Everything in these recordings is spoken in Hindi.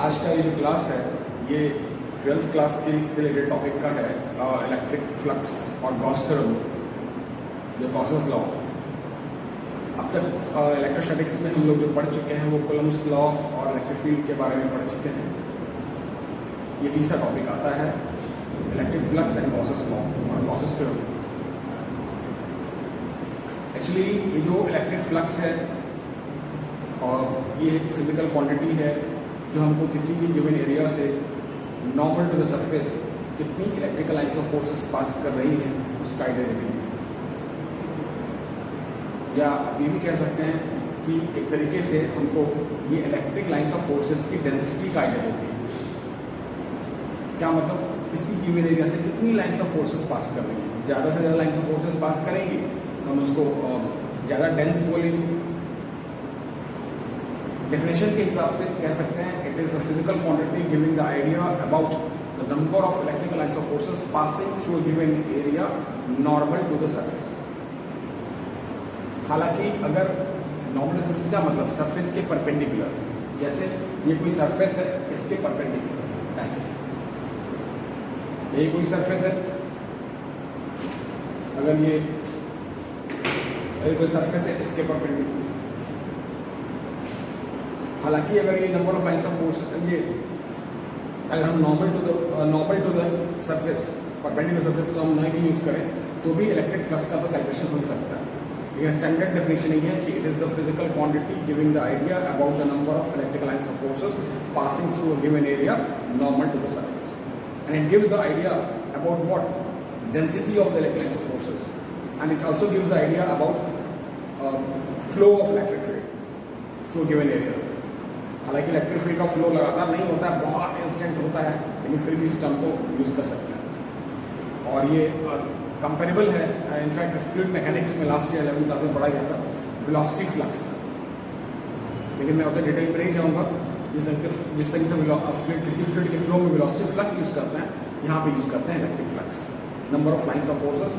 आज का ये जो क्लास है ये 12th क्लास की से रिलेटेड टॉपिक का है, इलेक्ट्रिक फ्लक्स और गॉस थ्योरम, जो गॉसेस लॉ। अब तक इलेक्ट्रोस्टैटिक्स में हम लोग जो पढ़ चुके हैं वो कूलम्ब्स लॉ और इलेक्ट्रिक फील्ड के बारे में पढ़ चुके हैं। ये तीसरा टॉपिक आता है electric flux and Gauss's law और गॉसेस थ्योरम। एक्चुअली ये जो इलेक्ट्रिक फ्लक्स है और ये एक फिजिकल क्वांटिटी है जो हमको किसी भी गिवन एरिया से नॉर्मल टू द सरफेस कितनी इलेक्ट्रिकल लाइन्स ऑफ फोर्सेस पास कर रही हैं उसका आइडिया देती है। या आप ये भी कह सकते हैं कि एक तरीके से हमको ये इलेक्ट्रिक लाइन्स ऑफ फोर्सेस की डेंसिटी का आइडिया देती है। क्या मतलब, किसी गिवन एरिया से कितनी लाइन्स ऑफ फोर्सेस पास कर रही हैं। ज़्यादा से ज़्यादा लाइन्स ऑफ फोर्सेस पास करेंगी तो हम उसको ज़्यादा डेंस बोलेंगे। डेफिनेशन के हिसाब से कह सकते हैं it is the physical quantity giving the idea about the number of electrical lines of forces passing through given area normal to the surface. हालांकि अगर नॉर्मल सरफेस का मतलब सरफेस के परपेंडिकुलर, जैसे ये कोई सरफेस है इसके परपेंडिकुलर, ऐसे ये कोई सरफेस है, अगर ये कोई सरफेस है इसके परपेंडिकुलर। हालांकि अगर ये number of lines of force, ये अगर हम normal to the surface perpendicular surface को हम नहीं भी यूज़ करें तो भी इलेक्ट्रिक फ्लक्स का तो कैलकुलेशन हो सकता है। लेकिन स्टैंडर्ड डेफिनेशन ये है कि it is the physical quantity giving the idea about the number of electrical lines of forces passing through a given area normal to the surface, and it gives the idea about what density of the electric lines of forces, and it also gives the idea about flow of electric field through given area. हालांकि इलेक्ट्रिक फील्ड का फ्लो लगातार नहीं होता है, बहुत इंस्टेंट होता है, लेकिन फिर भी इस टर्म को यूज़ कर सकते हैं। और ये कंपेरेबल है, इनफैक्ट फ्लूइड मैकेनिक्स में लास्ट ईयर 11th क्लास में पढ़ा गया था वेलोसिटी फ्लक्स। लेकिन मैं उतना डिटेल में नहीं जाऊँगा। जिस तरीके से किसी फ्लूइड के फ्लो में वेलोसिटी फ्लक्स यूज़ करते हैं, यहाँ पे यूज़ करते हैं electric flux. Number of lines of forces,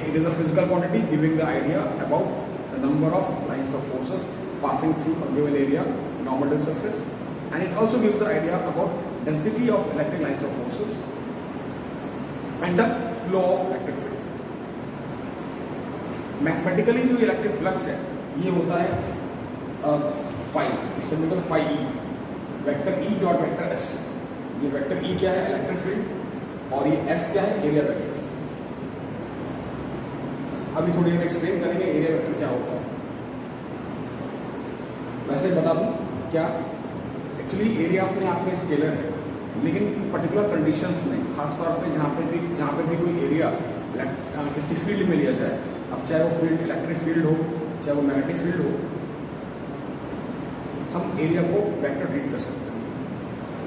it is a physical quantity giving the idea about the number of lines of forces passing through a given area normal to the surface, and it also gives the idea about density of electric lines of forces and the flow of electric field. Mathematically जो इलेक्ट्रिक फ्लक्स है ये होता है phi, इससे मतलब phi e, vector e dot vector s। ये वेक्टर e क्या है, इलेक्ट्रिक फील्ड, और ये s क्या है, एरिया वेक्टर। अभी थोड़ी देर में एक्सप्लेन करेंगे एरिया वेक्टर क्या होता है। वैसे बता दूं क्या, एक्चुअली एरिया अपने आप में स्केलर है, लेकिन पर्टिकुलर कंडीशंस में, खासतौर पे जहाँ पे भी कोई एरिया किसी फील्ड में लिया जाए, अब चाहे वो फील्ड इलेक्ट्रिक फील्ड हो चाहे वो मैग्नेटिक फील्ड हो, हम एरिया को वेक्टर ट्रीट कर सकते हैं।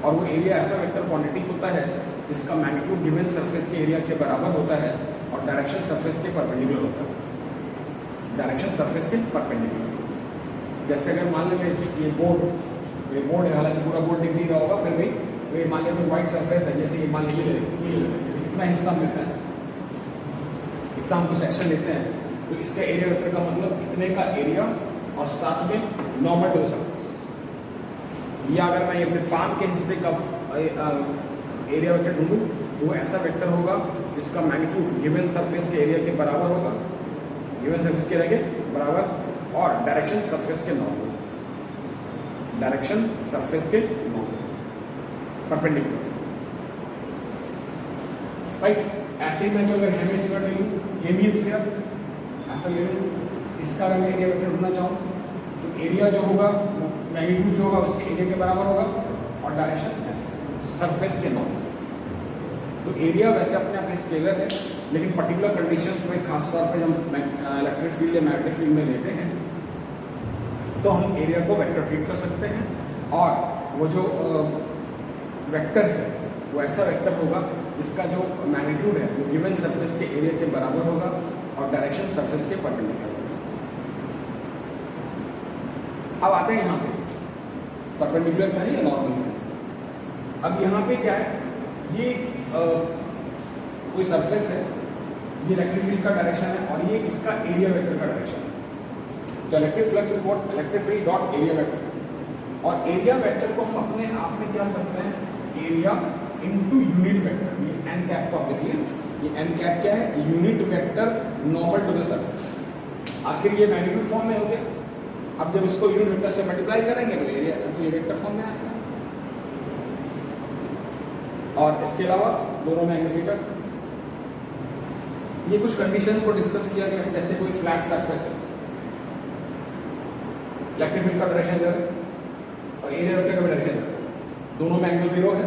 और वो एरिया ऐसा वेक्टर क्वांटिटी होता है जिसका मैग्नीट्यूड गिवन सरफेस के एरिया के बराबर होता है और डायरेक्शन सरफेस के परपेंडिकुलर होता है। डायरेक्शन सरफेस के परपेंडिकुलर, जैसे अगर मान लें ये बोर्ड है, हालांकि पूरा बोर्ड दिख नहीं रहा होगा, फिर भी ये मान लें कोई वाइट सरफेस है, जैसे ये मान लीजिए जैसे इतना हिस्सा मिलता है, इतना हम कुछ सेक्शन लेते हैं, तो इसका एरिया वेक्टर का मतलब इतने का एरिया और साथ में नॉर्मल टू सरफेस। या अगर मैं अपने पाम के हिस्से का एरिया वेक्टर ढूंढूं तो वो ऐसा वेक्टर होगा जिसका मैग्नीट्यूड गिवन सरफेस के एरिया के बराबर होगा, गिवन सरफेस के एरिया के बराबर, और डायरेक्शन सरफेस के नॉर्मल, डायरेक्शन सरफेस के नॉर्मल परपेंडिकुलर, राइट। ऐसे ही मैं जो अगर हेमिस्फीयर ले लूँ, हेमिस्फीयर ऐसा ले लूँ, इसका अगर मैं एरिया वेक्टर ढूंढना चाहूँ तो एरिया जो होगा, मैग्नीट्यूड जो होगा उसके एरिया के बराबर होगा और डायरेक्शन ऐसे सरफेस के नॉर्मल। तो एरिया वैसे अपने आप स्केलर है, लेकिन पर्टिकुलर कंडीशंस में, खासतौर पे जब इलेक्ट्रिक फील्ड या मैग्नेटिक फील्ड में लेते हैं तो हम एरिया को वेक्टर ट्रीट कर सकते हैं। और वो जो वेक्टर है वो ऐसा वेक्टर होगा जिसका जो मैग्नीट्यूड है वो गिवन सरफेस के एरिया के बराबर होगा और डायरेक्शन सरफेस के परपेंडिकुलर होगा। अब आते हैं यहाँ पे परपेंडिकुलर का है या नॉर्मल का है। अब यहाँ पे क्या है, ये कोई सरफेस है, ये इलेक्ट्रिक फील्ड का डायरेक्शन है और ये इसका एरिया वेक्टर का डायरेक्शन है। तो electric flux is what, electric field dot area vector. और एरिया वेक्टर को हम अपने आप में क्या कर सकते हैं, एरिया इनटू यूनिट वेक्टर, ये एन कैप को आप लिख लिए, ये एन कैप क्या है, unit vector normal to the surface. आखिर ये मैग्नीट्यूड फॉर्म में हो गया। अब जब इसको यूनिट वेक्टर से मल्टीप्लाई करेंगे तो एरिया तो ये वेक्टर फॉर्म में आएगा। और इसके अलावा दोनों में एंगल थीटा। ये कुछ कंडीशंस को डिस्कस किया गया है, जैसे कोई फ्लैट सरफेस है, इलेक्ट्रिक फील्ड का डायरेक्शन इधर है और एरिया वेक्टर का भी डायरेक्शन इधर है, दोनों में एंगल 0 है,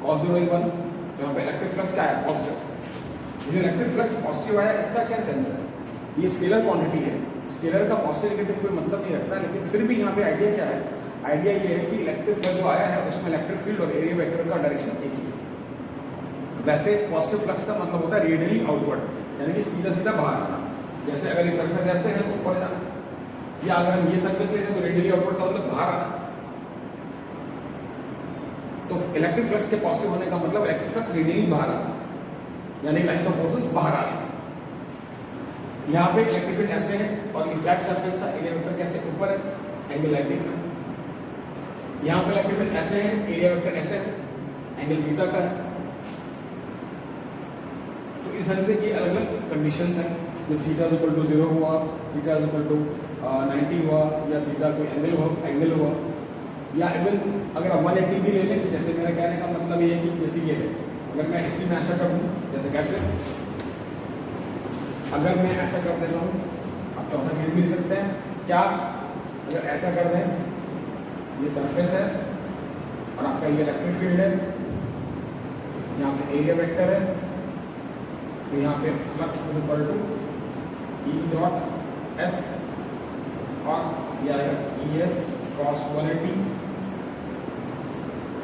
cos 0 is 1, यहाँ पे इलेक्ट्रिक फ्लक्स क्या है, पॉजिटिव। ये इलेक्ट्रिक फ्लक्स पॉजिटिव आया, इसका क्या सेंस है, ये स्केलर क्वांटिटी है, स्केलर का पॉजिटिव नेगेटिव कोई मतलब नहीं रखता, लेकिन फिर भी यहाँ पे आइडिया क्या है, आइडिया ये है कि इलेक्ट्रिक फ्लक्स जो आया है उसमें इलेक्ट्रिक फील्ड और एरिया वेक्टर का डायरेक्शन एक ही है। वैसे पॉजिटिव फ्लक्स का मतलब होता है रेडियली आउटवर्ड, यानी कि सीधा सीधा बाहर आना। जैसे अगर ये सरफेस ऐसे है तो ऊपर जाना, या अगर हम ये सरफेस ले लें तो रेडियली आउटवर्ड का मतलब बाहर आना। तो इलेक्ट्रिक फ्लक्स के पॉजिटिव होने का मतलब इलेक्ट्रिक फ्लक्स रेडियली बाहर आना, यानी लाइंस ऑफ फोर्सेस बाहर आ रही है। यहाँ पे इलेक्ट्रिक फील्ड ऐसे है और ये फ्लैट सरफेस था, एरिया वेक्टर कैसे ऊपर है, एंगल 90 का। यहाँ पे इलेक्ट्रिक फील्ड ऐसे है, एरिया वेक्टर ऐसे है, एंगल थीटा का है। तो इस तरह से ये अलग अलग कंडीशंस हैं, जब थीटा इक्वल टू 0 हुआ, थीटा इक्वल टू 90 हुआ, या थीटा कोई एंगल हुआ, या इवन अगर आप 180 भी ले लें, जैसे मेरा कहने का मतलब ये है कि जैसे ये है, अगर मैं इसी में ऐसा कर दूँ, जैसे कैसे, अगर मैं ऐसा कर देता हूँ, आप चौथा केस भी ले सकते हैं क्या, अगर ऐसा कर दें, ये सरफेस है और आपका ये इलेक्ट्रिक फील्ड है, यहाँ पे एरिया वेक्टर है, तो यहाँ पे flux is equal to E dot S और ये आएगा ई एस क्रॉस 180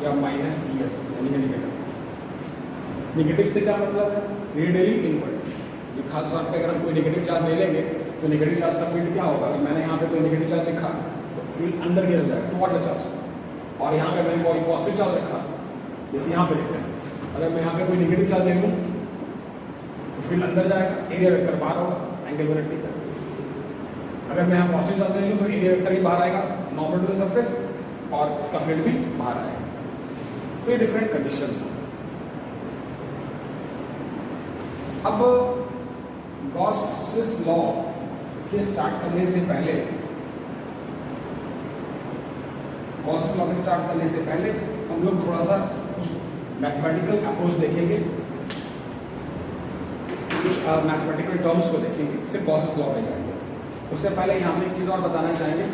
या माइनस ई एस, यानी नेगेटिव। नेगेटिव से क्या मतलब है, रेडियली इनवर्ड। ये खास तौर पे अगर हम कोई नेगेटिव चार्ज ले लेंगे तो नेगेटिव चार्ज का फील्ड क्या होगा, अगर मैंने यहाँ पे कोई नेगेटिव चार्ज लिखा तो फील्ड अंदर की तरफ जाएगा टुवर्ड्स द चार्ज, और यहाँ पे मैंने कोई पॉजिटिव चार्ज रखा जैसे यहाँ पे लिखते हैं, अगर मैं यहाँ पे कोई नेगेटिव चार्ज ले लूँ तो फील्ड अंदर जाएगा, एरिया वेक्टर बाहर होगा, एंगल 180 का। अगर मैं यहाँ पॉजिटिव चार्ज ले लूँ तो एरिया वेक्टर भी बाहर आएगा नॉर्मल टू द सरफेस, और इसका फील्ड भी बाहर आएगा। तो ये डिफरेंट कंडीशंस हैं। अब गॉस लॉ के स्टार्ट करने से पहले, गॉस लॉ के स्टार्ट करने से पहले हम लोग थोड़ा सा कुछ मैथमेटिकल अप्रोच देखेंगे, कुछ मैथमेटिकल टर्म्स को देखेंगे, फिर गॉस लॉ पे जाएंगे। उससे पहले यहाँ पे एक चीज और बताना चाहेंगे,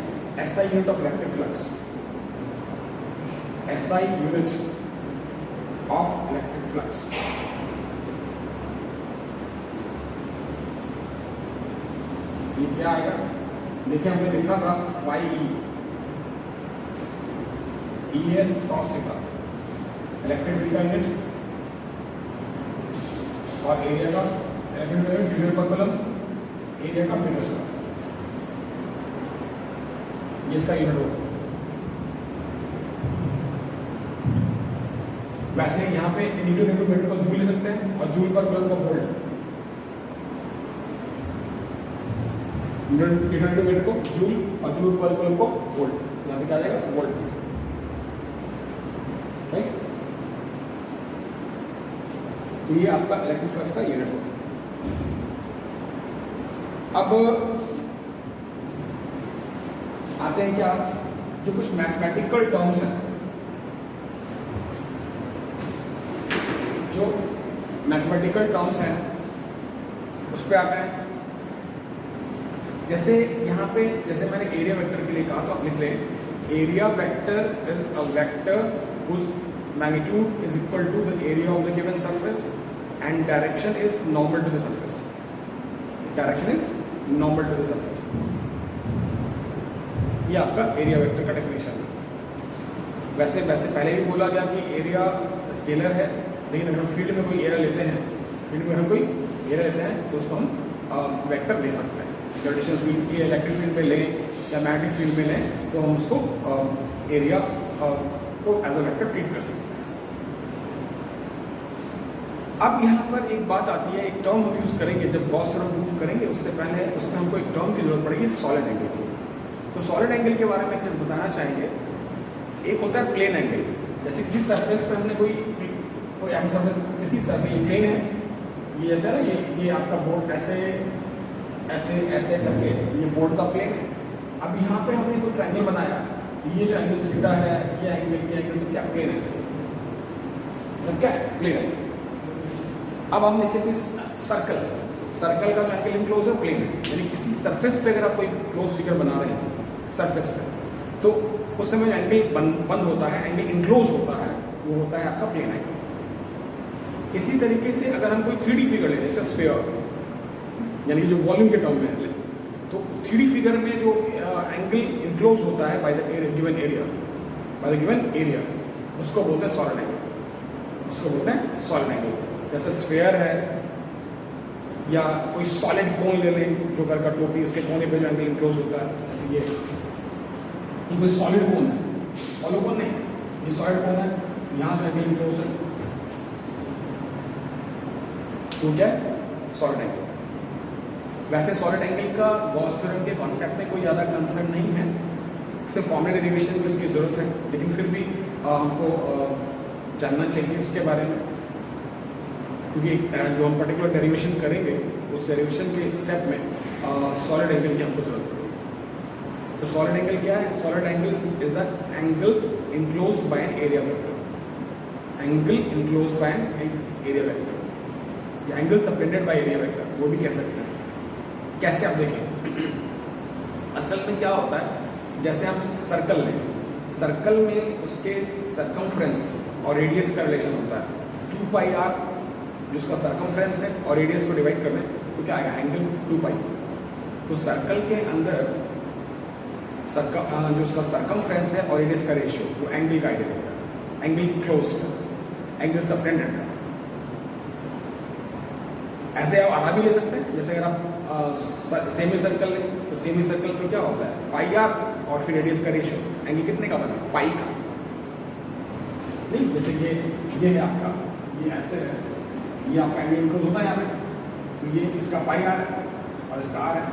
SI unit of electric flux, SI unit of electric flux. ये क्या आएगा, देखिए हमने लिखा था phi E S cos theta, electric field का यूनिट और एरिया का, इलेक्ट्रिक फील्ड यूनिट पर कूलम, एरिया का मीटर स्क्वायर, ये इसका यूनिट होगा। वैसे यहाँ पे न्यूटन इंटू मीटर को जूल ले सकते हैं और जूल पर कूलम को वोल्ट, न्यूटन इंटू मीटर को जूल और जूल पर कूलम को वोल्ट, यहाँ पे क्या आ जाएगा वोल्ट, राइट। तो ये आपका इलेक्ट्रिक फ्लक्स का यूनिट होगा। अब आते हैं क्या, जो कुछ मैथमेटिकल टर्म्स हैं, जो मैथमेटिकल टर्म्स हैं उस पर आते हैं। जैसे यहाँ पे, जैसे मैंने एरिया वेक्टर के लिए कहा तो आप लिख लें, area vector is a vector whose magnitude is equal to the area of the given surface and direction is normal to the surface. Direction is normal to the surface. ये आपका एरिया वेक्टर का डेफिनेशन है। वैसे पहले भी बोला गया कि एरिया स्केलर है, लेकिन अगर हम फील्ड में कोई एरिया लेते हैं, फील्ड में हम कोई एरिया लेते हैं तो उसको हम वेक्टर ले सकते हैं। ग्रेविटेशनल फील्ड की इलेक्ट्रिक फील्ड में लें या मैग्नेटिक फील्ड में लें तो हम उसको एरिया को एज अ वेक्टर ट्रीट कर सकते हैं। अब यहाँ पर एक बात आती है, एक टर्म हम यूज़ करेंगे जब गॉस थ्योरम प्रूफ करेंगे, उससे पहले उसमें हमको एक टर्म की जरूरत पड़ेगी सॉलिड एंगल की। तो सॉलिड एंगल के बारे में एक चीज़ बताना चाहेंगे एक होता है प्लेन एंगल, जैसे किसी सरफेस पे हमने कोई ऐसा सरफेस, किसी सरफेस ये प्लेन है, ये ऐसा है ना, ये आपका बोर्ड ऐसे ऐसे ऐसे करके ये बोर्ड का प्लेन है। अब यहाँ पे हमने कोई ट्रायंगल बनाया, ये जो एंगल थीटा है, ये एंगल सब क्या प्लेन है, सब क्या है प्लेन है। अब हम जैसे कोई सर्कल का जो एंगल इनक्लोज है प्लेन है, यानी किसी सरफेस पे अगर आप कोई क्लोज फिगर बना रहे हैं सरफेस पे, तो उस समय एंगल बंद होता है, एंगल इनक्लोज होता है, वो होता है आपका प्लेन एंगल। इसी तरीके से अगर हम कोई 3D फिगर लें, जैसे स्फीयर, यानी कि जो वॉल्यूम के टर्म में लें, तो 3D फिगर में जो एंगल इनक्लोज होता है बाय द गिवन एरिया, उसको बोलते हैं सॉलिड एंगल, उसको बोलते हैं सॉलिड एंगल। जैसे स्फीयर है, या कोई सॉलिड कोन ले लें, जो घर का टोपी, उसके कोने पे जो एंगल इनक्लोज होता है, जैसे ये कोई सॉलिड कोन है, हॉलो कोन नहीं, ये सॉलिड कोन है, यहाँ जो एंगल इनक्लोज है तो क्या है सॉलिड एंगल। वैसे सॉलिड एंगल का गॉस थ्योरम के कॉन्सेप्ट में कोई ज़्यादा कंसर्न नहीं है, सिर्फ फॉर्मूला डेरिवेशन की उसकी ज़रूरत है, लेकिन फिर भी हमको जानना चाहिए उसके बारे में, क्योंकि जो हम पर्टिकुलर डेरिवेशन करेंगे उस डेरिवेशन के स्टेप में सॉलिड एंगल की हमको जरूरत पड़ेगी। तो सॉलिड एंगल क्या है? Solid angle is the angle enclosed by an area vector, angle enclosed by an area vector, या angle subtended by area vector, वो भी कह सकते हैं। कैसे आप देखें, असल में क्या होता है, जैसे हम सर्कल लें, सर्कल में उसके सर्कमफ्रेंस और रेडियस का रिलेशन होता है, 2πr जिसका सर्कमफ्रेंस है और रेडियस को डिवाइड कर दें तो क्या आएगा, एंगल 2π। तो सर्कल के अंदर जो उसका सर्कमफ्रेंस है और रेडियस का रेशियो, वो एंगल का आइडिया देता है, एंगल क्लोज का, एंगल सबटेंडेड का। ऐसे आप आधा भी ले सकते हैं, जैसे अगर आप सेमी सर्कल लें तो सेमी सर्कल में क्या होता है, πr और फिर रेडियस का रेशियो, एंगल कितने का बना, पाई का। नहीं, जैसे ये है आपका, ये ऐसे है, ये आपका एंगल इनक्लोज होता है यहाँ पे, तो ये इसका πr है और इसका r है,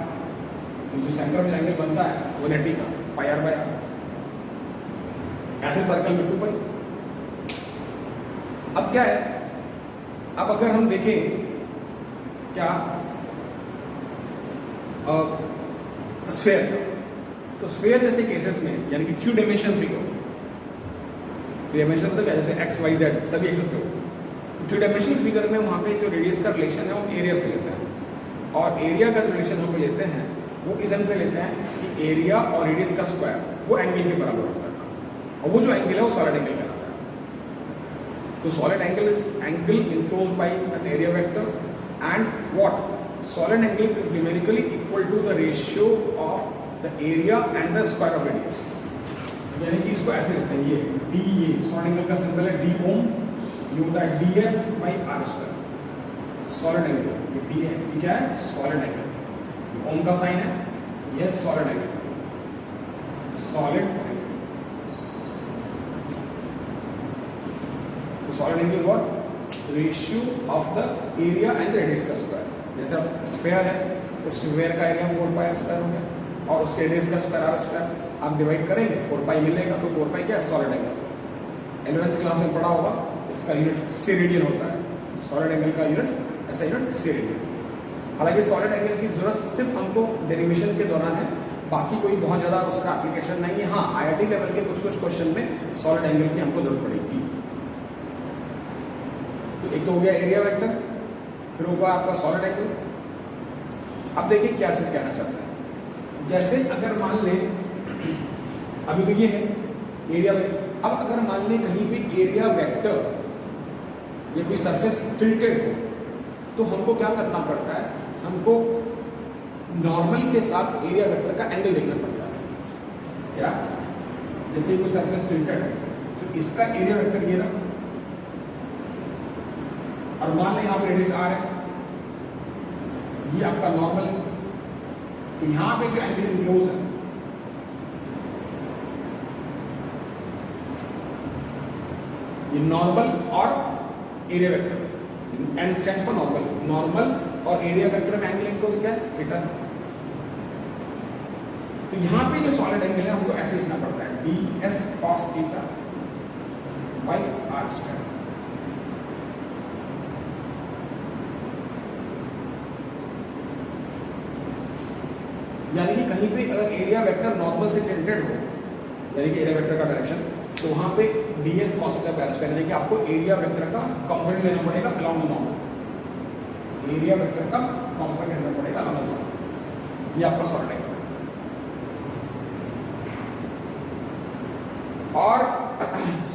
तो जो सेंटर में एंगल बनता है वो 180 का πr/r। ऐसे सर्कल में 2π। अब क्या है, अब अगर हम देखें क्या स्फीयर, तो स्फीयर जैसे केसेस में, यानी कि 3 डायमेंशन फिगर, 3 डायमेंशन मतलब क्या, जैसे x y z सभी एक्सेस पे, 3 डायमेंशनल फिगर में वहाँ पे जो रेडियस का रिलेशन है वो एरिया से लेते हैं, और एरिया का जो रिलेशन हम लेते हैं वो इस से लेते हैं कि एरिया और रेडियस का स्क्वायर वो एंगल के बराबर होता है, और वो जो एंगल है वो सॉलिड एंगल कहलाता है। तो solid angle is angle enclosed by an area vector, and what, solid angle is numerically equal to the ratio of the area and the square of radius. यानी कि इसको ऐसे लिखते हैं, ये डी, ये सॉलिड एंगल का सिंबल है डी ओम, ये होता है ds/r²। सॉलिड एंगल ये डी है, ये क्या है, सॉलिड एंगल, ओम का साइन है, ये सॉलिड एंगल, सॉलिड एंगल। तो solid angle what, ratio of the area and radius का स्क्वायर। जैसे अब स्फीयर है तो स्फीयर का एरिया 4πr² हो गया, और उसके रेडियस का स्क्वायर r², आप डिवाइड करेंगे 4π मिलेगा, तो 4π क्या है, सॉलिड एंगल। 11th क्लास में पढ़ा होगा, इसका यूनिट स्टेरेडियन होता है, सॉलिड एंगल का यूनिट ऐसा यूनिट स्टेरेडियन। हालांकि सॉलिड एंगल की जरूरत सिर्फ हमको डेरिवेशन के दौरान है, बाकी कोई बहुत ज़्यादा उसका एप्लीकेशन नहीं है। हाँ, IIT लेवल के कुछ क्वेश्चन में सॉलिड एंगल की हमको जरूरत पड़ेगी। तो एक तो हो गया एरिया वेक्टर, फिर होगा आपका सॉलिड एंगल। अब देखिए क्या चीज़ कहना चाहता है, जैसे अगर मान लें, अभी तो ये है एरिया वेक्टर, अब अगर मान लें कहीं पे एरिया वेक्टर या कोई सरफेस टिल्टेड हो, तो हमको क्या करना पड़ता है, हमको नॉर्मल के साथ एरिया वेक्टर का एंगल देखना पड़ता है। क्या, जैसे कोई सरफेस टिल्टेड है तो इसका एरिया वेक्टर ये रहा, और मान लें यहाँ पे रेडियस r है, ये आपका नॉर्मल है, तो यहाँ पे जो एंगल इनक्लोज है ये नॉर्मल और area vector, N stand for normal, normal और एरिया वेक्टर में एंगल इनक्लोज क्या है, थीटा। तो यहाँ पे जो सॉलिड एंगल है हमको ऐसे लिखना पड़ता है, ds cos theta by R square. यानी कि कहीं पे अगर एरिया वेक्टर नॉर्मल से टेंटेड हो, यानी कि एरिया वेक्टर का डायरेक्शन, तो वहां पे ds cos theta by R square, यानी कि आपको एरिया वेक्टर का कंपोनेंट लेना पड़ेगा along the normal. Area vector का कंपोनेंट लेना पड़ेगा अलोंग द नॉर्मल। ये आपका सॉल्व है। और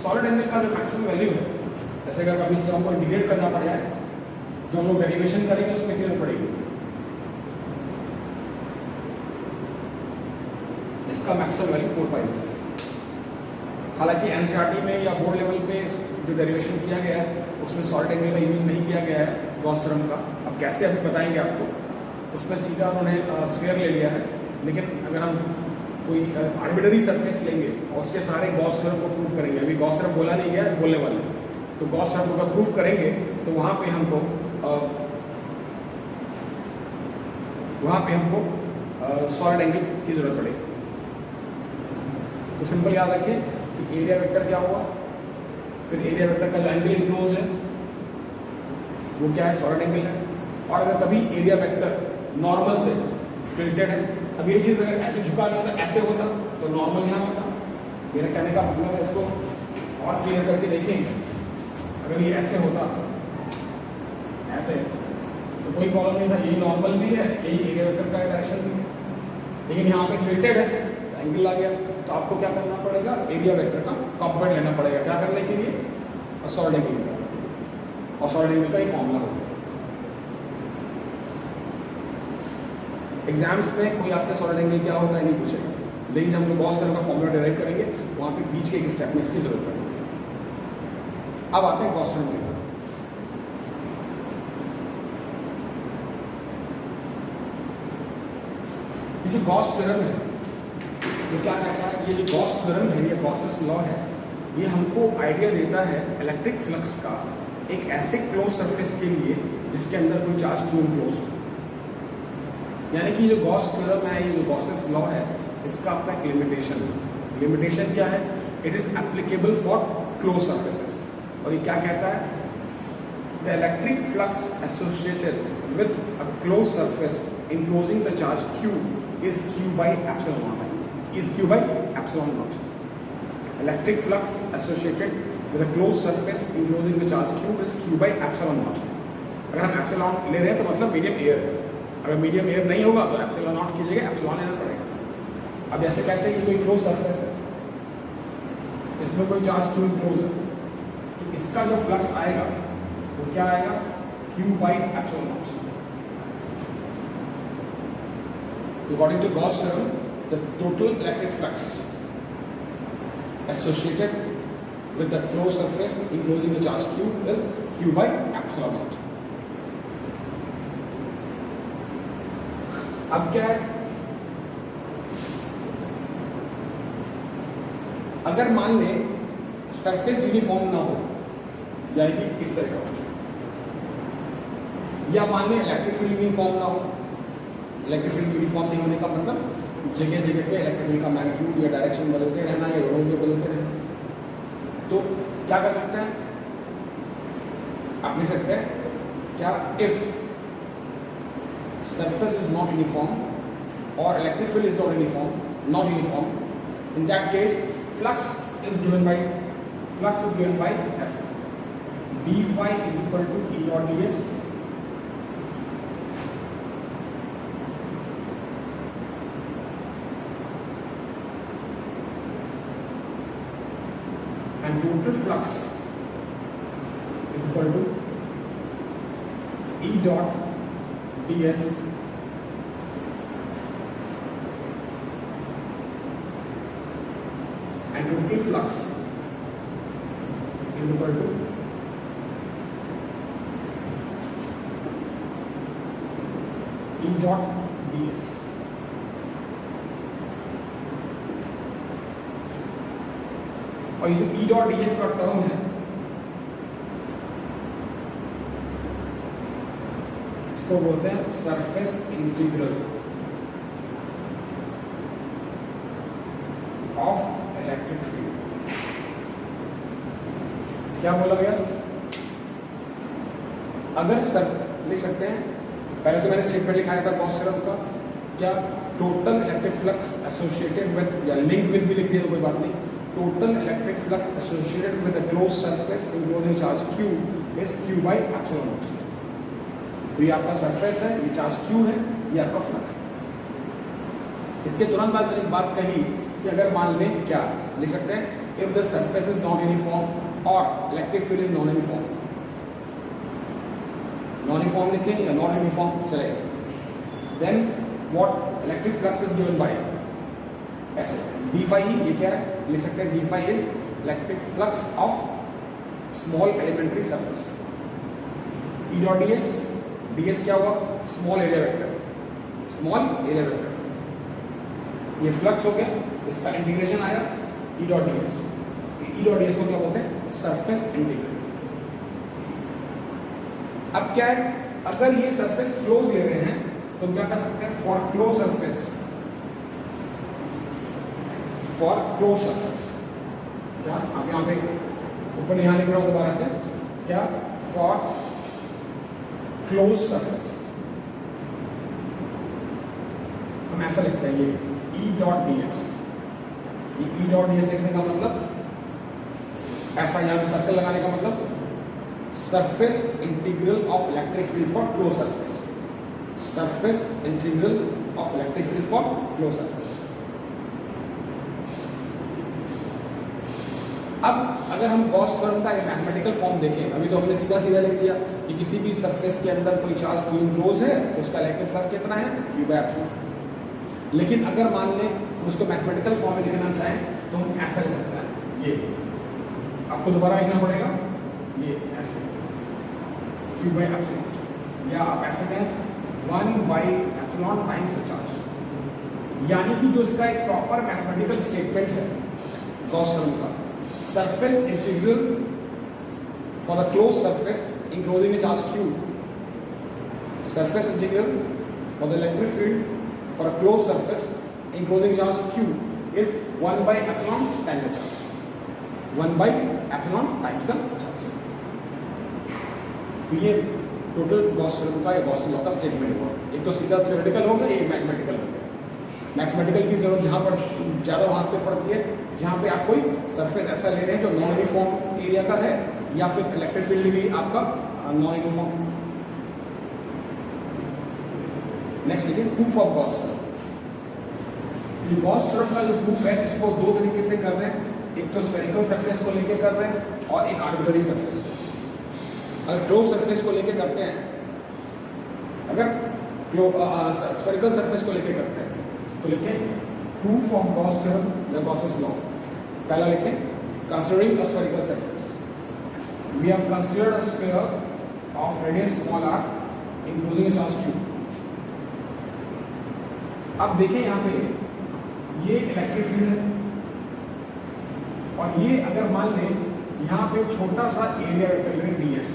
सॉलिड एंगल का जो मैक्सिमम वैल्यू है, जैसे अगर कभी इस टर्म को इंटीग्रेट करना पड़ जाए, जो हम लोग डेरिवेशन करेंगे उसमें क्लियर पड़ेगी। इसका मैक्सिमम वैल्यू 4 पाई। हालांकि एनसीईआरटी में या बोर्ड लेवल पे जो डेरिवेशन किया गया है उसमें सॉलिड एंगल का यूज नहीं किया गया है गॉस थ्योरम का। अब कैसे अभी बताएंगे आपको। उसमें सीधा उन्होंने स्फीयर ले लिया है, लेकिन अगर हम कोई आर्बिट्ररी सरफेस लेंगे और उसके सारे गॉस थ्योरम को प्रूव करेंगे, अभी गॉस थ्योरम बोला नहीं गया, बोलने वाले हैं, तो गॉस थ्योरम को अगर प्रूव करेंगे तो वहाँ पे हमको सॉलिड एंगल की जरूरत पड़ेगी। तो सिंपल याद रखें कि एरिया वेक्टर क्या हुआ, फिर एरिया वेक्टर का जो एंगल इनक्लोज है वो क्या है, सॉलिड एंगल है। और अगर कभी एरिया वेक्टर नॉर्मल से टिल्टेड है, अब ये चीज़ अगर ऐसे झुका नहीं होता, ऐसे होता तो नॉर्मल यहाँ होता। मेरा कहने का मतलब है, इसको और क्लियर करके देखेंगे। अगर ये ऐसे होता, ऐसे, तो कोई प्रॉब्लम नहीं था, यही नॉर्मल भी है, यही एरिया वेक्टर का डायरेक्शन भी है। लेकिन यहाँ पे टिल्टेड है, एंगल आ गया, तो आपको क्या करना पड़ेगा, एरिया वेक्टर का कंपोनेंट लेना पड़ेगा। क्या करने के लिए, सॉलिड एंगल करने के लिए। और सॉलिड एंगल का ही फॉर्मूला होगा। एग्जाम्स में कोई आपसे सॉलिड एंगल क्या होता है नहीं पूछेगा, लेकिन जब हम लोग गॉस थ्योरम का फॉर्मूला डिराइव करेंगे वहाँ पे बीच के एक स्टेप में इसकी जरूरत पड़ेगी। अब आते हैं गॉस थ्योरम में। ये जो गॉस थ्योरम है वो क्या कहता है, ये जो गॉस थ्योरम है, ये गॉसेस लॉ है, ये हमको आइडिया देता है इलेक्ट्रिक फ्लक्स का एक ऐसे क्लोज सरफेस के लिए जिसके अंदर कोई चार्ज क्यों क्लोज हो। यानी कि जो गॉस थ्योरम है, ये जो गॉसेस लॉ है, इसका अपना एक लिमिटेशन है। लिमिटेशन क्या है, it is applicable for close surfaces. और ये क्या कहता है, the electric flux associated with a close surface enclosing the charge q is q by epsilon naught, is q by epsilon naught. Electric flux associated with a closed surface enclosing the charge q is q by epsilon naught. अगर हम एप्सिलॉन ले रहे हैं तो मतलब मीडियम एयर है, अगर मीडियम एयर नहीं होगा तो एप्सिलॉन नॉट की जगह एप्सिलॉन लेना पड़ेगा। अब ऐसे कैसे, ये कोई क्लोज सरफेस है, इसमें कोई चार्ज q क्लोज है, तो इसका जो फ्लक्स आएगा वो क्या आएगा, q by epsilon naught. According to Gauss theorem, the total electric flux associated with the closed surface enclosing the charge q is q by epsilon naught. अब क्या है, अगर मान लें सरफेस यूनिफॉर्म ना हो, यानी कि इस तरह का, या मान लें इलेक्ट्रिक फील्ड यूनिफॉर्म ना हो। इलेक्ट्रिक फील्ड यूनिफॉर्म नहीं होने का मतलब जगह जगह पे इलेक्ट्रिक फील्ड का मैग्नीट्यूड या डायरेक्शन बदलते रहना या रोड पे बदलते रहना। तो क्या कर सकते हैं, आप लिख सकते हैं क्या, if surface is not uniform or electric field is not uniform, in that case flux is given by S. d phi is equal to E dot ds and total flux is equal to E dot ds and total flux is equal to E dot ds. और ये जो E dot ds का टर्म है, इसको बोलते हैं surface integral of electric field. क्या बोला गया, अगर सर लिख सकते हैं, पहले तो मैंने स्टेटमेंट लिखाया था गॉस थ्योरम का, क्या total electric flux associated with या लिंक विद भी लिख दिया तो कोई बात नहीं, total electric flux associated with a close surface enclosing charge q is q by epsilon not. तो ये आपका सरफेस है, ये चार्ज q है, ये आपका फ्लक्स। इसके तुरंत बाद मैंने एक बात कही कि अगर मान लें, क्या लिख सकते हैं, if the surface is non uniform और electric field is non uniform, non uniform लिखें या नॉन यूनिफॉर्म चलेगा, then what electric flux is given by ऐसे d phi, ये क्या है, लिख सकते हैं d phi is electric flux of small elementary surface, E dot ds क्या हुआ, small area vector, small area vector, ये फ्लक्स हो गया, इसका इंटीग्रेशन आया E dot ds, E dot ds को क्या बोलते हैं, सरफेस इंटीग्रल। अब क्या है, अगर ये सरफेस क्लोज ले रहे हैं तो क्या कर सकते हैं, for close surface, for close surface, क्या आप यहाँ पे ऊपर यहाँ लिख रहा हूँ दोबारा से, क्या फॉर क्लोज सरफेस हम ऐसा लिखते हैं, ये E डॉट ds, ये E डॉट ds लिखने का मतलब, ऐसा यहाँ पे सर्कल लगाने का मतलब, surface integral of electric field for close surface, surface integral of electric field for close surface. अब अगर हम गॉस थ्योरम का एक मैथमेटिकल फॉर्म देखें, अभी तो हमने सीधा सीधा लिख दिया कि किसी भी सरफेस के अंदर कोई चार्ज q क्लोज है तो उसका इलेक्ट्रिक फ्लक्स कितना है, q बाय एप्सिलॉन। लेकिन अगर मान लें हम उसको मैथमेटिकल फॉर्म में लिखना चाहें तो हम ऐसा लिख सकते हैं, ये आपको दोबारा लिखना पड़ेगा, ये ऐसे q बाय एप्सिलॉन, या आप ऐसे कहें 1 by epsilon times the charge. यानी कि जो इसका एक प्रॉपर मैथमेटिकल स्टेटमेंट है गॉस थ्योरम का, surface integral for the closed surface enclosing a charge q, surface integral for the electric field for a closed surface enclosing charge q is 1 by epsilon times the charge, 1 by epsilon times the charge। तो ये टोटल गॉस थ्योरम का या गॉस लॉ का स्टेटमेंट हुआ, एक तो सीधा थ्योरेटिकल होगा, एक मैथमेटिकल होगा। मैथमेटिकल की जरूरत जहाँ पर ज़्यादा वहाँ पे पड़ती है जहाँ पे आप कोई सरफेस ऐसा ले रहे हैं जो नॉन यूनिफॉर्म एरिया का है, या फिर इलेक्ट्रिक फील्ड भी आपका नॉन यूनिफॉर्म। नेक्स्ट देखिए proof of Gauss theorem. Gauss theorem का जो प्रूफ है इसको दो तरीके से कर रहे हैं, एक तो स्फेरिकल सरफेस को लेके कर रहे हैं और एक आर्बिट्ररी सरफेस को। अगर क्लोज सरफेस को लेके करते हैं, अगर स्फेरिकल सरफेस को लेके करते हैं तो लिखें प्रूफ ऑफ गॉस थ्योरम या गॉसेस लॉ। पहला लिखें considering a spherical surface, we have considered a sphere of radius small r including a charge q। अब देखें यहाँ पे ये इलेक्ट्रिक फील्ड है और ये अगर मान लें यहाँ पे छोटा सा एरिया वेक्टर लें ds,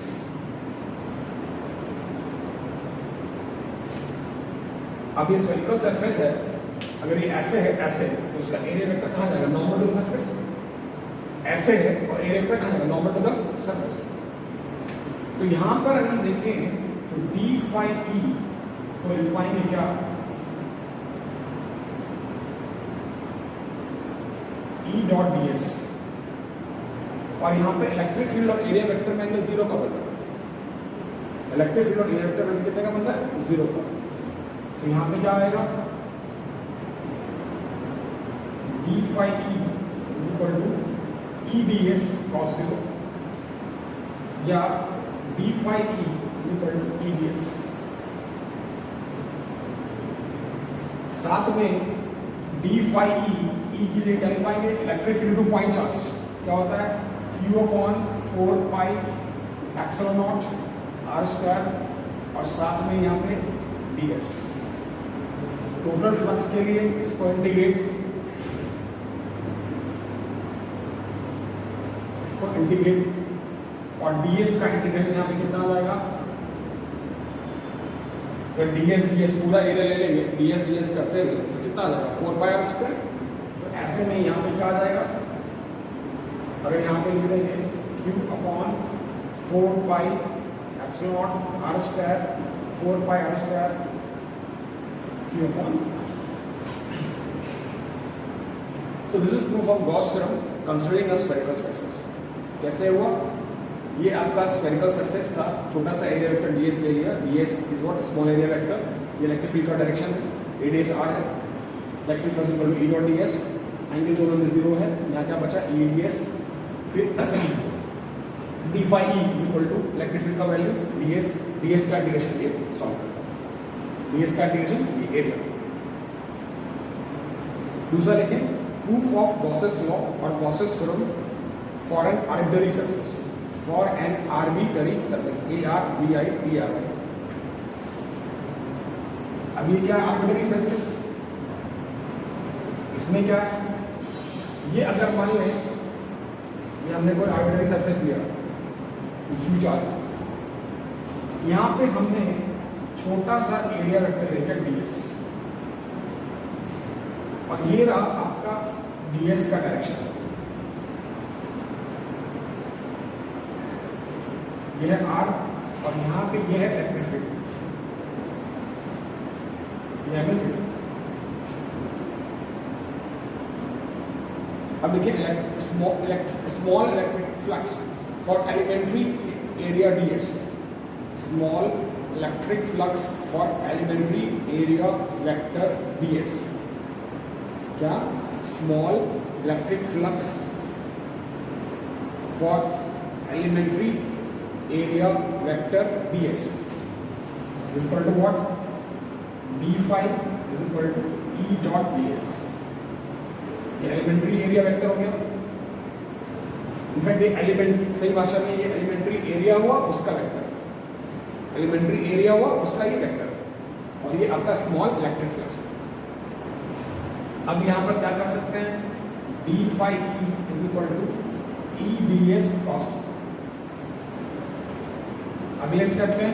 अब ये स्फेरिकल सरफेस है, अगर ये ऐसे है ऐसे तो उसका एरिया वेक्टर कहाँ जाएगा, नॉर्मल टू द सरफेस, ऐसे है और एरिया वेक्टर कहाँ जाएगा, नॉर्मल टू द सरफेस। तो यहाँ पर अगर हम देखें तो d phi e को लिख पाएंगे क्या, E डॉट ds, और यहाँ पे इलेक्ट्रिक फील्ड और एरिया वेक्टर में एंगल 0 का बन रहा है, इलेक्ट्रिक फील्ड और एरिया वेक्टर में कितने का बन रहा है, 0 का। तो यहाँ पे क्या आएगा, d phi e is equal to e ds cos 0, या d phi e is equal to e ds। साथ में d phi e की जगह क्या लिख पाएंगे, electric field two point charge क्या होता है, q upon 4 pi epsilon not r square, और साथ में यहाँ पे ds। टोटल फ्लक्स के लिए इसको इंटीग्रेट, और ds का इंटीग्रेशन यहाँ पे कितना आ जाएगा, अगर ds पूरा एरिया ले लेंगे ds करते हुए तो कितना आ जाएगा, 4 पाई r स्क्वायर। तो ऐसे में यहाँ पे क्या आ जाएगा, अगर यहाँ पे लिख देंगे Q upon 4 pi epsilon not R square 4 pi R square Q upon. So this is proof of Gauss theorem considering a spherical surface. कैसे हुआ? ये आपका स्फेरिकल सरफेस था, छोटा सा एरिया वेक्टर ds ले लिया, ds is what small area vector, ये इलेक्ट्रिक फील्ड का डायरेक्शन है, रेडियस r है, electric flux equal to E dot ds, angle दोनों में 0 है, यहाँ क्या बचा E ds, फिर d phi E is equal to electric field का वैल्यू ds का इंटीग्रेशन ये सॉल्व करना, ds का इंटीग्रेशन ये एरिया। दूसरा लिखें प्रूफ ऑफ गॉसेस लॉ और Gauss's theorem for an arbitrary surface, for an arbitrary surface ARBITRY। अब ये क्या है आर्बिट्ररी सरफेस? इसमें क्या है? ये अगर मान लें ये हमने कोई आर्बिट्ररी सरफेस लिया Q चार्ज, यहाँ पे हमने छोटा सा एरिया वेक्टर ले लिया ds, और ये रहा आपका ds का डायरेक्शन, ये है R, और यहाँ पे ये है इलेक्ट्रिक फील्ड, ये एंगल फील्ड। अब देखिए small electric flux for elementary area ds, small electric flux for elementary area vector ds, क्या small electric flux for elementary area vector ds is equal to what? d phi is equal to E dot ds। ये एलिमेंट्री एरिया वेक्टर हो गया, इनफैक्ट ये एलिमेंट सही भाषा में ये एलिमेंट्री एरिया हुआ उसका वेक्टर, एलिमेंट्री एरिया हुआ उसका ही वेक्टर, और ये आपका स्मॉल इलेक्ट्रिक फ्लक्स है। अब यहाँ पर क्या कर सकते हैं? d phi E is equal to E ds cos। अगले स्टेप में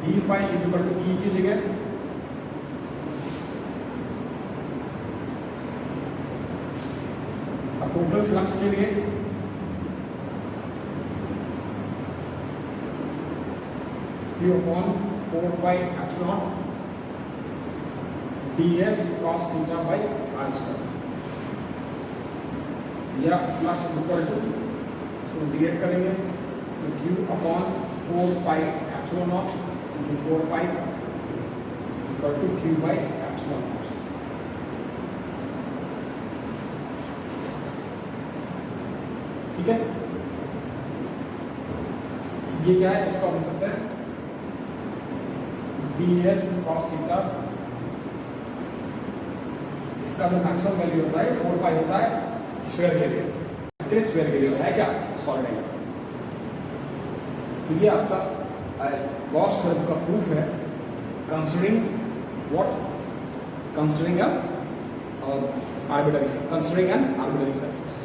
d phi is equal to E की जगह अब टोटल फ्लक्स के लिए Q upon 4 pi epsilon ds cos theta by r square, या फ्लक्स इज इक्वल टू, इसको डिवाइड करेंगे तो Q upon 4 pi epsilon naught into 4 pi equal to Q by epsilon naught. ठीक है, ये क्या है? इसको हम लिख सकते हैं ds cos थीटा, इसका जो मैक्सिमम वैल्यू होता है 4 पाई होता है स्फीयर के लिए, इसके लिए स्फीयर के लिए है क्या? Solid angle. तो ये आपका गॉस थ्योरम का प्रूफ है considering what? Considering N arbitrary surface.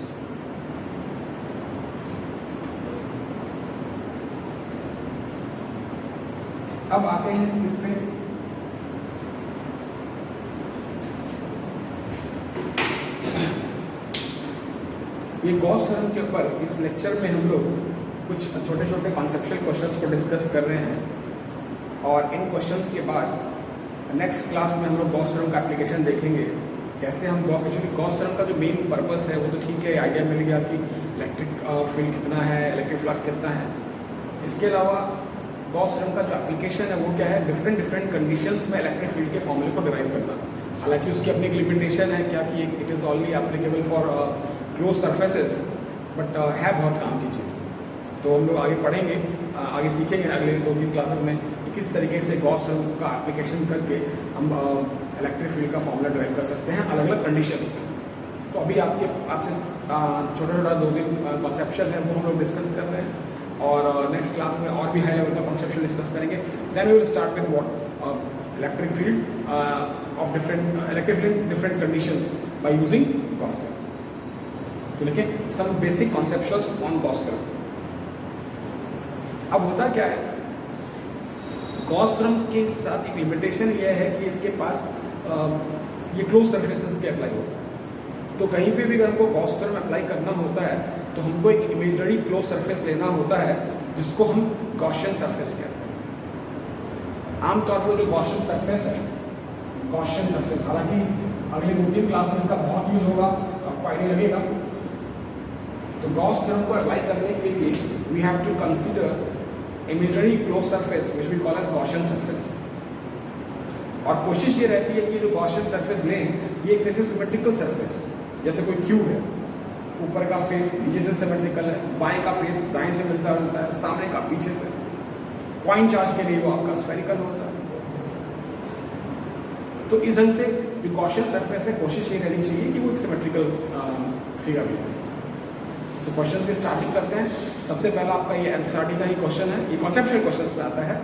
अब आते हैं इसमें ये गॉस थ्योरम के ऊपर इस लेक्चर में हम लोग कुछ छोटे छोटे कॉन्सेप्चुअल क्वेश्चंस को डिस्कस कर रहे हैं, और इन क्वेश्चंस के बाद नेक्स्ट क्लास में हम लोग गॉस थ्योरम का एप्लीकेशन देखेंगे, कैसे हम एक्चुअली गॉस थ्योरम का जो मेन पर्पस है वो तो ठीक है, आइडिया मिल गया कि इलेक्ट्रिक फील्ड कितना है, इलेक्ट्रिक फ्लक्स कितना है। इसके अलावा गॉस थ्योरम का जो एप्लीकेशन है वो क्या है? डिफरेंट कंडीशंस में इलेक्ट्रिक फील्ड के फॉर्मूले को डिराइव करना। हालांकि उसकी अपनी एक लिमिटेशन है क्या कि it is only applicable for close surfaces, but है बहुत काम की चीज़। तो हम लोग आगे पढ़ेंगे, आगे सीखेंगे अगले 2-3 क्लासेस में कि किस तरीके से गॉस थ्योरम का एप्लीकेशन करके हम इलेक्ट्रिक फील्ड का फॉर्मूला ड्राइव कर सकते हैं अलग अलग कंडीशंस में। तो अभी आपसे छोटा छोटा 2-3 कॉन्सेप्चुअल है वो हम लोग डिस्कस कर रहे हैं, और नेक्स्ट क्लास में और भी हाई लेवल का कॉन्सेप्चुअल डिस्कस करेंगे। Then we will start with what electric field of different conditions by using Gauss theorem. तो लिखें some basic conceptuals on Gauss theorem. अब होता क्या है, गॉस थ्योरम के साथ एक लिमिटेशन ये है कि इसके पास ये क्लोज सरफेसेस के अप्लाई होता है। तो कहीं पे भी अगर हमको गॉस थ्योरम अप्लाई करना होता है तो हमको एक इमेजिनरी क्लोज सरफेस लेना होता है जिसको हम गॉसियन सरफेस कहते हैं। आमतौर पर जो गॉसियन सरफेस है, गॉसियन सरफेस, हालांकि अगले 2-3 क्लास में इसका बहुत यूज होगा, आपको आइडिया लगेगा। तो गॉस थ्योरम को अप्लाई करने के लिए we have to consider imaginary close surface which we call as Gaussian surface. और कोशिश ये रहती है कि जो गॉसियन सरफेस लें ये एक तरह से सिमेट्रिकल सरफेस है। जैसे कोई क्यूब है, ऊपर का फेस नीचे से सिमेट्रिकल है, बाएं का फेस दाएं से मिलता जुलता है, सामने का पीछे से। पॉइंट चार्ज के लिए वो आपका स्फेरिकल होता है। तो इस ढंग से जो गॉसियन सरफेस है कोशिश ये रहनी चाहिए कि वो एक सिमेट्रिकल फिगर भी है। तो क्वेश्चन की स्टार्टिंग करते हैं। सबसे पहला आपका ये एनसीईआरटी का ही क्वेश्चन है, ये कॉन्सेप्चुअल क्वेश्चन में आता है।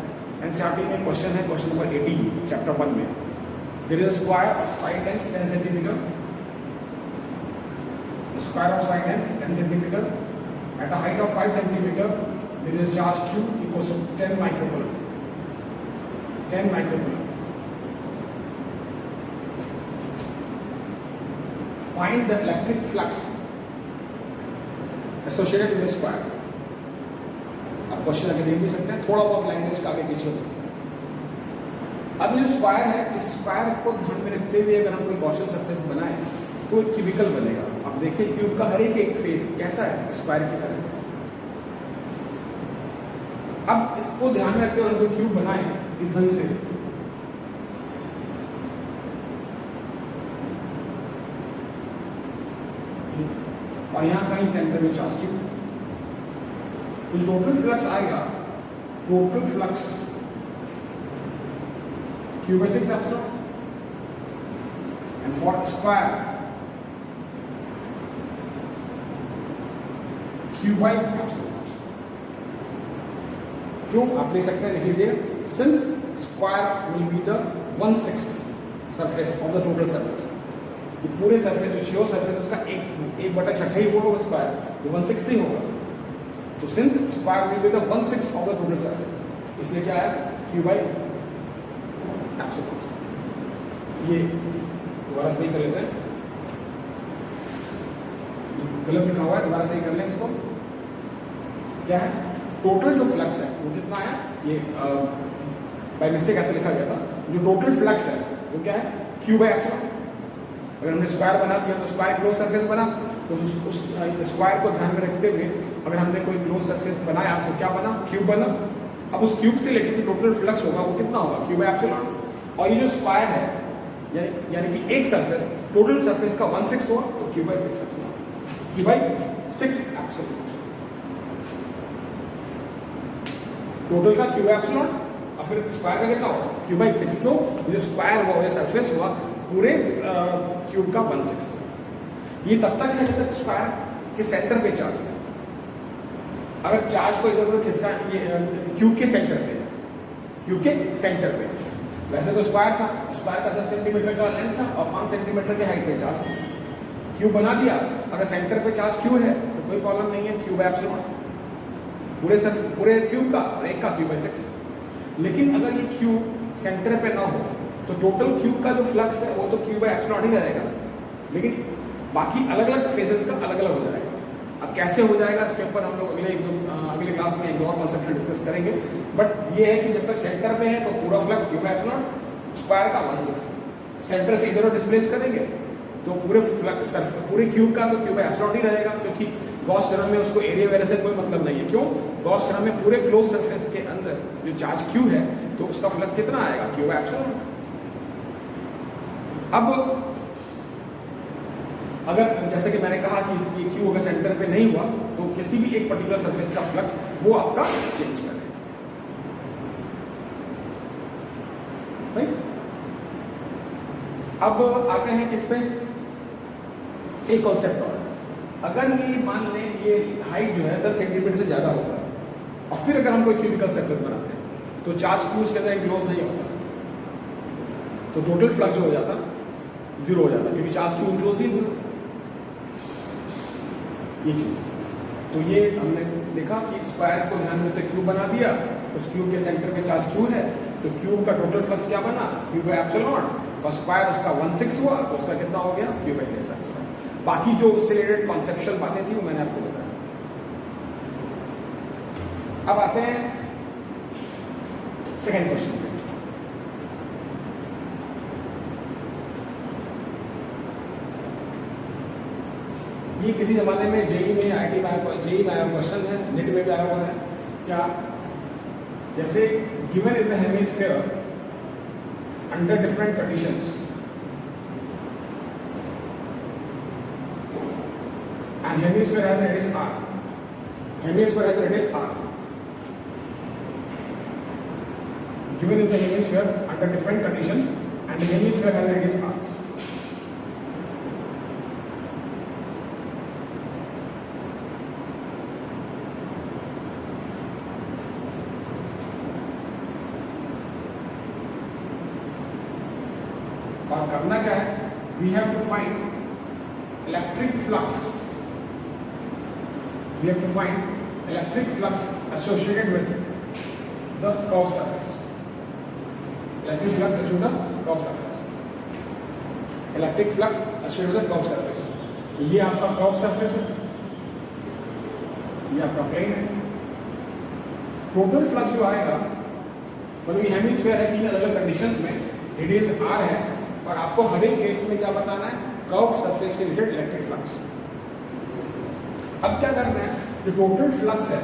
एनसीईआरटी में क्वेश्चन है, क्वेश्चन नंबर 18 चैप्टर 1 में। There is a square of side length 10 centimetre, square of side length 10 centimeter, at a height of 5 centimeter there is a charge q equals to 10 microcoulomb. 10 microcoulomb. Find the electric flux associated with the square. आप क्वेश्चन आगे देख भी सकते हैं, थोड़ा बहुत लैंग्वेज का आगे पीछे हो सकता है। अब ये स्क्वायर है, इस स्क्वायर को ध्यान में रखते हुए अगर हम कोई गॉसियन सरफेस बनाए तो एक क्यूबिकल बनेगा। अब देखिए क्यूब का हर एक फेस कैसा है, स्क्वायर की तरह। अब इसको ध्यान में रखते हुए हम जो क्यूब बनाए इस ढंग से, और यहां कहीं सेंटर में चार्ज क्यूब, तो टोटल फ्लक्स आएगा, total flux q by 6 epsilon, and for square q by epsilon। क्यों आप ले सकते हैं, लिख लीजिए, since square will be the 1/6 surface of the total surface. ये पूरे सरफेस जो श्योर सरफेस उसका 1/6 ही होगा स्क्वायर, तो 1/6 ही होगा। तो since square will be the 1/6 of the total surface, इसलिए क्या है q by epsilon। ये दोबारा सही कर लेते हैं, गलत लिखा हुआ है, दोबारा सही कर लें इसको। क्या है, टोटल जो फ्लक्स है वो कितना है, ये बाय मिस्टेक ऐसे लिखा गया था। जो टोटल फ्लक्स है वो क्या है, q by epsilon। अगर हमने स्क्वायर बना दिया तो स्क्वायर क्लोज सरफेस बना, तो उस स्क्वायर को ध्यान में रखते हुए अगर हमने कोई क्लोज सरफेस बनाया तो क्या बना, क्यूब बना। अब उस क्यूब से लेकर जो टोटल फ्लक्स होगा वो कितना होगा, q by epsilon। और ये जो स्क्वायर है यानी कि एक सरफेस, टोटल सरफेस का 1/6 हुआ तो q by 6 epsilon, q by 6 epsilon। Total का q by epsilon और फिर स्क्वायर का कितना होगा, q by 6। तो जो स्क्वायर हुआ, ये सरफेस हुआ, पूरे क्यूब का 1/6। ये तब तक है जब तक स्क्वायर के सेंटर पे चार्ज है। अगर चार्ज को इधर उधर खिसका, ये क्यूब के सेंटर पे, क्यूब के सेंटर पे, वैसे तो स्क्वायर था, स्क्वायर का 10 सेंटीमीटर का लेंथ था और 5 सेंटीमीटर के हाइट पे चार्ज था। क्यूब बना दिया, अगर सेंटर पे चार्ज क्यू है तो कोई प्रॉब्लम नहीं है, q by epsilon पूरे क्यूब का और एक का q by 6। लेकिन अगर ये क्यूब सेंटर पे ना हो तो टोटल क्यूब का जो फ्लक्स है वो तो q by epsilon ही रहेगा, लेकिन बाकी अलग अलग फेजेस का अलग अलग हो जाएगा। अब कैसे हो जाएगा इसके ऊपर हम लोग अगले क्लास में एक और कॉन्सेप्ट डिस्कस करेंगे। बट ये है कि जब तक सेंटर पे है तो पूरा flux q by epsilon, square का 1/6। सेंटर से इधर डिस्प्लेस करेंगे तो पूरे फ्लक्स पूरे क्यूब का तो q by epsilon ही रहेगा, क्योंकि गॉस थ्योरम में उसको एरिया वगैरह से कोई मतलब नहीं है। क्यों, गॉस थ्योरम में पूरे क्लोज सरफेस के अंदर जो चार्ज q है तो उसका फ्लक्स कितना आएगा, q by epsilon। अब अगर जैसे कि मैंने कहा कि इसकी क्यू अगर सेंटर पे नहीं हुआ तो किसी भी एक पर्टिकुलर सरफेस का फ्लक्स वो आपका चेंज करें, राइट। अब आते हैं किस पे, एक कॉन्सेप्ट और। अगर ये मान लें ये हाइट जो है 10 सेंटीमीटर से ज्यादा होता है और फिर अगर हम कोई क्यूबिकल सरफेस बनाते हैं तो चार्ज क्यू उसके अंदर इनक्लोज नहीं होता, तो टोटल फ्लक्स जो हो जाता 0 हो जाता, क्योंकि चार्ज क्यू इनक्लोज ही नहीं। ये चीज, तो ये हमने देखा कि स्क्वायर को ध्यान में क्यूब बना दिया, उस क्यूब के सेंटर में चार्ज क्यू है तो क्यूब का टोटल फ्लक्स क्या बना, q by epsilon, और स्क्वायर उसका 1/6 हुआ तो उसका कितना हो गया, q by 6 epsilon। बाकी जो उससे रिलेटेड कॉन्सेप्चुअल बातें थी वो मैंने आपको बताया। अब आते हैं सेकेंड क्वेश्चन पे। ये किसी जमाने में जेई में आईटी में जेई में आया क्वेश्चन है, नेट में भी आया हुआ है। क्या, जैसे given is the hemisphere under different conditions and hemisphere has radius r, hemisphere has radius r, given is the hemisphere under different conditions and the hemisphere has radius r. और करना क्या है, we have to find electric flux, we have to find electric flux associated with the curved surface. Electric flux associated with the curved surface. Electric flux associated with the curved surface. ये आपका curved surface है, ये आपका plane है। टोटल फ्लक्स जो आएगा, मतलब ये हेमिस्फीयर है, तीन अलग अलग कंडीशंस में रेडियस r है, और आपको हर एक केस में क्या बताना है, कर्व सरफेस से रिलेटेड इलेक्ट्रिक फ्लक्स। अब क्या करना है, जो टोटल फ्लक्स है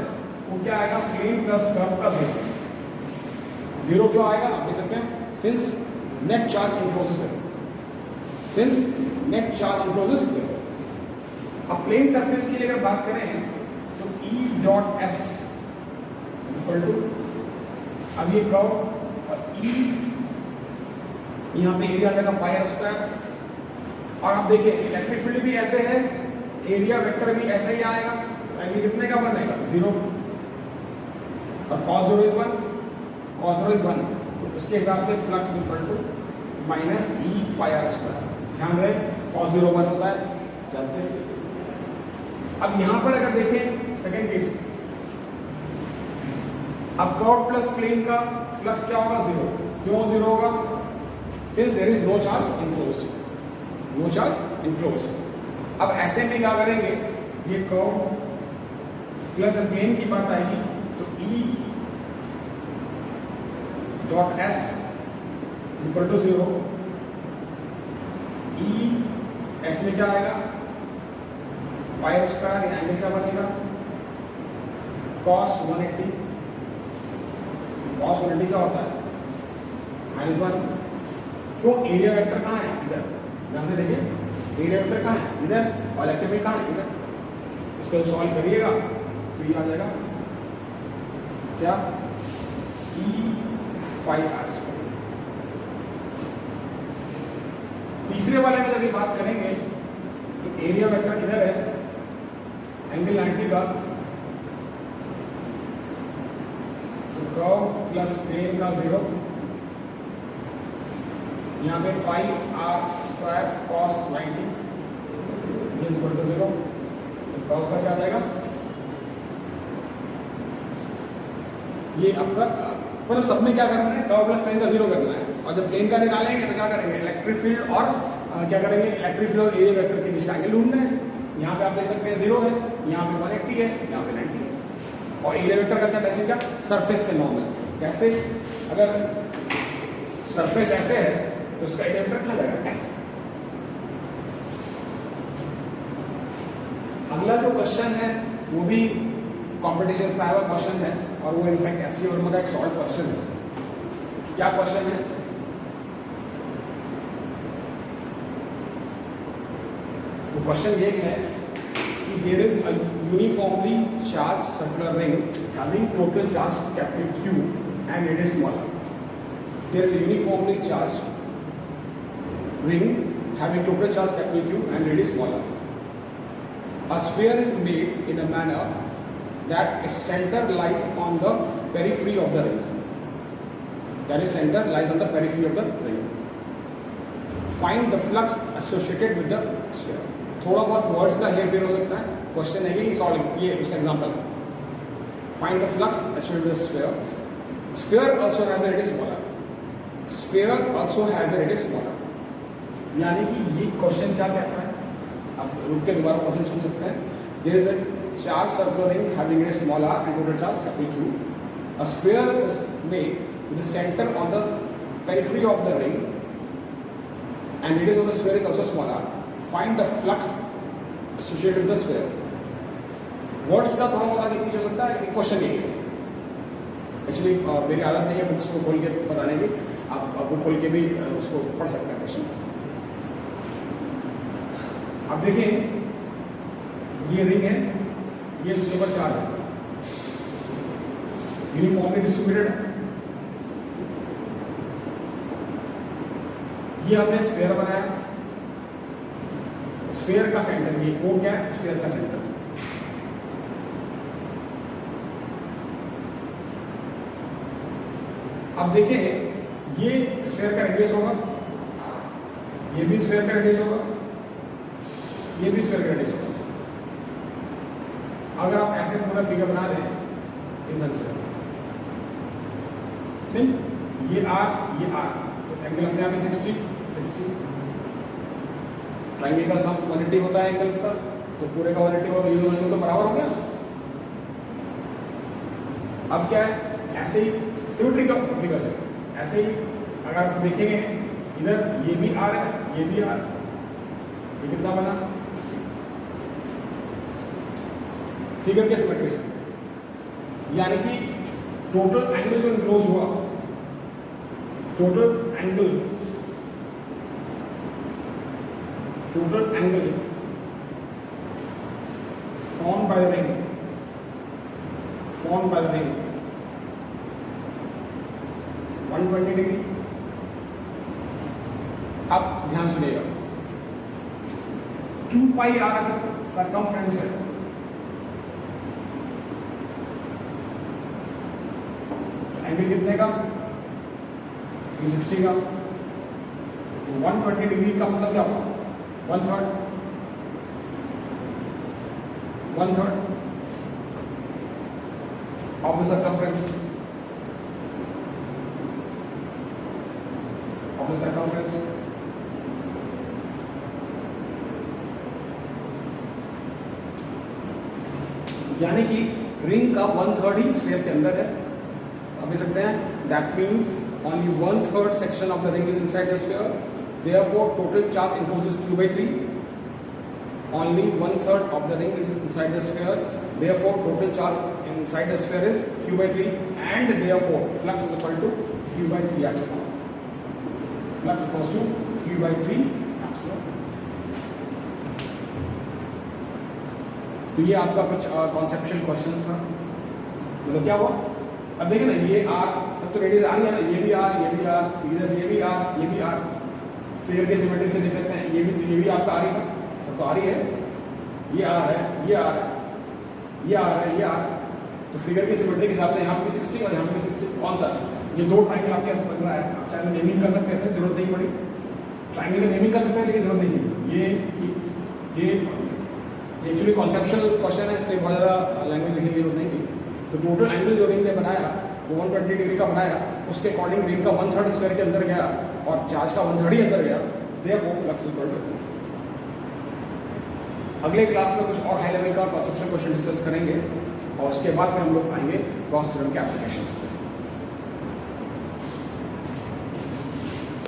वो क्या आएगा, प्लेन प्लस कर्व का जीरो। जीरो क्यों आएगा, आप देख सकते हैं, सिंस नेट चार्ज इंक्लोजेस है, सिंस नेट चार्ज इंक्लोजेस है। अब प्लेन सरफेस की अगर बात करें तो E dot S is equal to, अब ये कर्व और E यहाँ पे एरिया आ जाएगा पाई आर स्क्वायर, और आप देखिए इलेक्ट्रिक फील्ड भी ऐसे है, एरिया वेक्टर भी ऐसा ही आएगा, यानी कितने का बनेगा, जीरो, और cos 0 इज 1, cos 0 इज 1, तो उसके हिसाब से flux equal to minus E pi are square. ध्यान रहे cos 0 1 होता है, जानते हैं। अब यहाँ पर अगर देखें सेकेंड केस, अब कर्व प्लस प्लेन का फ्लक्स क्या होगा, जीरो। क्यों जीरो होगा, since there is no charge enclosed, no charge enclosed. अब ऐसे में क्या करेंगे, ये कर्व प्लस प्लेन की बात आएगी तो E dot S is equal to zero. E S में क्या आएगा, पाई आर स्क्वायर, एंगल क्या बनेगा, cos 180, cos 180 क्या होता है, माइनस 1। क्यों, एरिया वेक्टर कहाँ है, इधर, ध्यान से देखिए, एरिया वेक्टर कहाँ है, इधर, और इलेक्ट्रिक फील्ड कहाँ है, इधर। इसको जब सॉल्व करिएगा तो ये आ जाएगा क्या, E पाई आर स्क्वायर। तीसरे वाले में जब ये बात करेंगे तो एरिया वेक्टर किधर है, एंगल 90 का, तो कर्व प्लस प्लेन का जीरो, यहाँ पे pi are square cos 90 is equal to zero, तो कर्व का क्या आ जाएगा, ये आपका, पर सब में क्या करना है, कर्व प्लस प्लेन का जीरो करना है, और जब प्लेन का निकालेंगे तो क्या करेंगे, इलेक्ट्रिक फील्ड और क्या करेंगे, इलेक्ट्रिक फील्ड और एरिया वेक्टर के बीच का एंगल ढूंढना है। यहाँ पे आप देख सकते हैं जीरो है, यहाँ पे 180 है, यहाँ पे 90 है, और एरिया वेक्टर का क्या डायरेक्शन, क्या सरफेस के नॉर्मल। कैसे, अगर सरफेस ऐसे है तो उसका एरिया वेक्टर क्या जाएगा, ऐसे। अगला जो क्वेश्चन है वो भी कॉम्पिटिशन में आया हुआ क्वेश्चन है, और वो इनफैक्ट एससी वर्मा का एक सॉल्व क्वेश्चन है। क्या क्वेश्चन है, वो क्वेश्चन ये है कि there is a uniformly charge circular ring having total charge capital Q and radius smaller. There is a uniformly charge ring having total charge capital Q and radius smaller. A sphere is made in a manner that its center lies on the periphery of the ring. That is, center lies on the periphery of the ring. Find the flux associated with the sphere. थोड़ा बहुत वर्ड्स का हेर फेर हो सकता है, क्वेश्चन है ये सॉल्व, ये उसका example. Find the flux associated with the sphere. Sphere also has a radius smaller. Sphere also has a radius smaller. यानी कि ये क्वेश्चन क्या कहता है, आप रुक के दोबारा क्वेश्चन सुन सकते हैं। There is a charge circular ring having a small r and total charge capital Q. A sphere is made with the center on the periphery of the ring and radius of the sphere is also small r. Find the flux associated with the sphere. Words का थोड़ा बहुत आगे पीछे हो सकता है, क्वेश्चन यही है. एक्चुअली मेरी आदत नहीं है बुक्स को खोल के बताने की, आप बुक खोल के भी उसको पढ़ सकते हैं क्वेश्चन. अब देखिए ये रिंग है, ये उसके ऊपर चार्ज है, यूनिफॉर्मली डिस्ट्रीब्यूटेड है. ये हमने स्फीयर बनाया, स्फीयर का सेंटर ये ओ क्या है, स्फीयर का सेंटर. अब देखिए ये स्फीयर का रेडियस होगा, ये भी स्फीयर का रेडियस होगा, ये भी स्फीयर का रेडियस होगा. अगर आप ऐसे पूरा फिगर बना दें इस ढंग से, नहीं ये आर, तो एंगल अपने आप 60. ट्राइंगल का सम 180 होता है एंगल्स का, तो पूरे का 180 होगा, ये एंगल तो बराबर हो गया. अब क्या है, ऐसे ही सिमेट्री का फिगर से ऐसे ही अगर आप देखेंगे इधर ये भी आर है, ये भी आर, ये कितना बना 60. फिगर के सिमेट्री से, यानी कि टोटल एंगल जो इनक्लोज हुआ, total angle formed by the ring 120 degree. अब ध्यान सुनिएगा, 2 पाई आर सरकमफ्रेंस है, एंगल कितने का 360 का. 120 डिग्री का मतलब क्या होगा, 1/3 of the circumference यानी कि रिंग का 1/3 ही स्फीयर के अंदर है. आप देख सकते हैं, that means only 1/3 section of the ring is inside the sphere. Therefore, total charge enclosed is Q/3. Only 1/3 of the ring is inside the sphere. Therefore, total charge inside the sphere is Q/3, and therefore flux is equal to Q/3 epsilon. Flux equals to Q/3 epsilon. तो ये आपका कुछ कॉन्सेप्चुअल क्वेश्चंस था. मतलब क्या हुआ, अब देखिए ना, ये आर सब तो रेडियस आ रही है ना, ये भी आर, ये भी आर, इधर से ये भी आर, ये भी आर. फिगर के सिमेट्री से देख सकते हैं, ये भी आपका आ रही है, सब तो आ रही है. ये आर है, ये आर है, ये आर है, ये आर. तो फिगर के सिमेट्री के हिसाब से यहाँ पे 60 और यहाँ पे 60, कौन सा? ये दो ट्राइंगल आपके कैसे बन रहा है. आप चाहे नेमिंग कर सकते थे, जरूरत नहीं पड़ी. ट्राइंगल की नेमिंग कर सकते हैं, लेकिन जरूरत नहीं थी. ये एक्चुअली कॉन्सेप्चुअल क्वेश्चन है, इसलिए बहुत ज़्यादा लैंग्वेज लिखने की जरूरत नहीं थी. तो टोटल एंगल जो रिंग ने बनाया वो 120 डिग्री का बनाया, उसके अकॉर्डिंग रिंग का 1/3 स्क्वायर के अंदर गया और चार्ज का 1/3 ही अंदर गया. Therefore flux equal to. अगले क्लास में कुछ और हाई लेवल का कॉन्सेप्चुअल क्वेश्चन डिस्कस करेंगे और उसके बाद फिर हम लोग आएंगे गॉस थ्योरम के एप्लीकेशंस.